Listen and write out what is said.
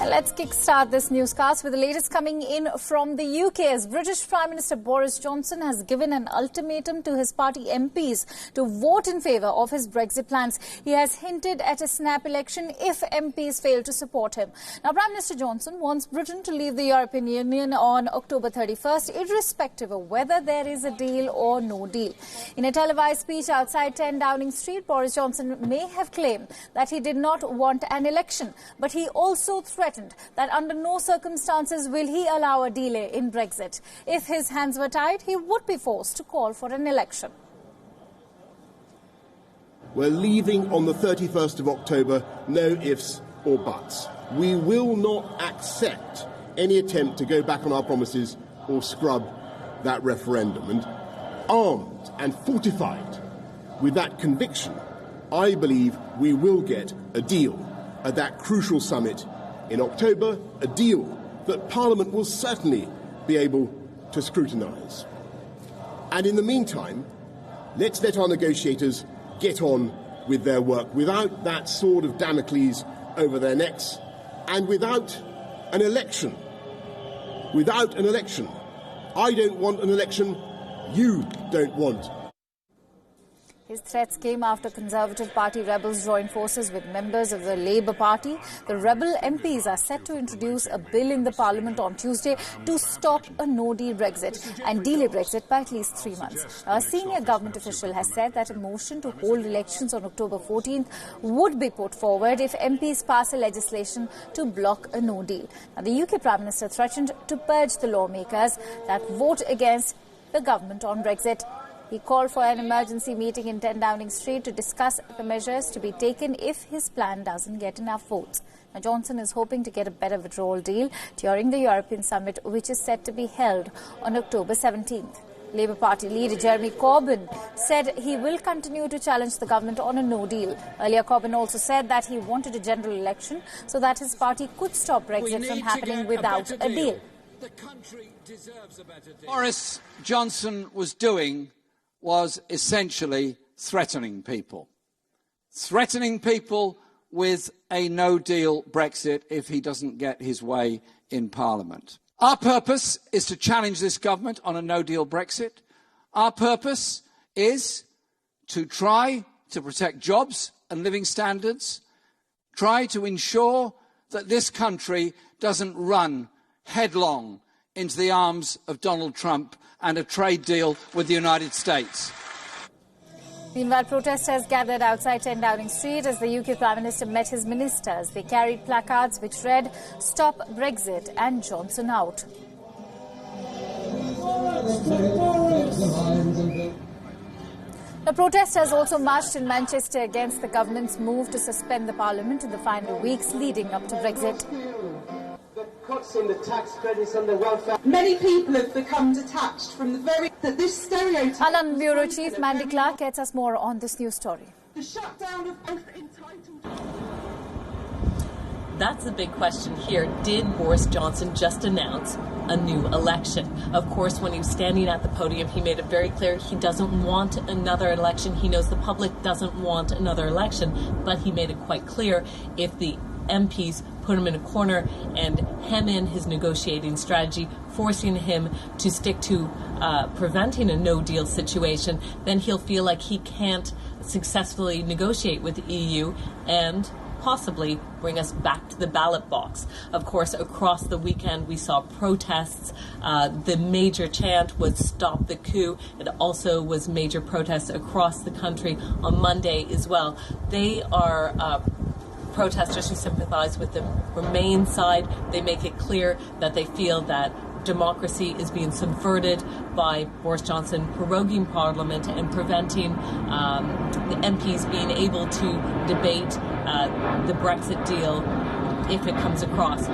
And let's kickstart this newscast with the latest coming in from the UK as British Prime Minister Boris Johnson has given an ultimatum to his party MPs to vote in favour of his Brexit plans. He has hinted at a snap election if MPs fail to support him. Now, Prime Minister Johnson wants Britain to leave the European Union on October 31st, irrespective of whether there is a deal or no deal. In a televised speech outside 10 Downing Street, Boris Johnson may have claimed that he did not want an election, but he also threatened that under no circumstances will he allow a delay in Brexit. If his hands were tied, he would be forced to call for an election. We're leaving on the 31st of October, no ifs or buts. We will not accept any attempt to go back on our promises or scrub that referendum. And armed and fortified with that conviction, I believe we will get a deal at that crucial summit in October, a deal that Parliament will certainly be able to scrutinise. And in the meantime, let's let our negotiators get on with their work without that sword of Damocles over their necks and without an election. Without an election. I don't want an election. You don't want. His threats came after Conservative Party rebels joined forces with members of the Labour Party. The rebel MPs are set to introduce a bill in the Parliament on Tuesday to stop a no-deal Brexit and delay Brexit by at least 3 months. A senior government official has said that a motion to hold elections on October 14th would be put forward if MPs pass a legislation to block a no-deal. Now, the UK Prime Minister threatened to purge the lawmakers that vote against the government on Brexit. He called for an emergency meeting in 10 Downing Street to discuss the measures to be taken if his plan doesn't get enough votes. Now, Johnson is hoping to get a better withdrawal deal during the European summit, which is set to be held on October 17th. Labour Party leader Jeremy Corbyn said he will continue to challenge the government on a no deal. Earlier, Corbyn also said that he wanted a general election so that his party could stop Brexit from happening without a deal. The country deserves a better deal. Boris Johnson was essentially threatening people with a no-deal Brexit if he doesn't get his way in Parliament. Our purpose is to challenge this government on a no-deal Brexit. Our purpose is to try to protect jobs and living standards, try to ensure that this country doesn't run headlong into the arms of Donald Trump and a trade deal with the United States. Meanwhile, protesters gathered outside 10 Downing Street as the UK Prime Minister met his ministers. They carried placards which read, "Stop Brexit" and "Johnson out." The protesters also marched in Manchester against the government's move to suspend the Parliament in the final weeks leading up to Brexit. Cuts in the tax credits and the welfare. Many people have become detached from this stereotype. Our London Bureau Chief Mandy Clark gets us more on this news story. The shutdown of both entitled. That's the big question here. Did Boris Johnson just announce a new election? Of course, when he was standing at the podium, he made it very clear he doesn't want another election. He knows the public doesn't want another election, but he made it quite clear if the MPs put him in a corner and hem in his negotiating strategy, forcing him to stick to preventing a no-deal situation, then he'll feel like he can't successfully negotiate with the EU and possibly bring us back to the ballot box. Of course, across the weekend we saw protests. The major chant was "Stop the coup." It also was major protests across the country on Monday as well. They are protesters who sympathize with the Remain side. They make it clear that they feel that democracy is being subverted by Boris Johnson proroguing Parliament and preventing the MPs being able to debate the Brexit deal if it comes across.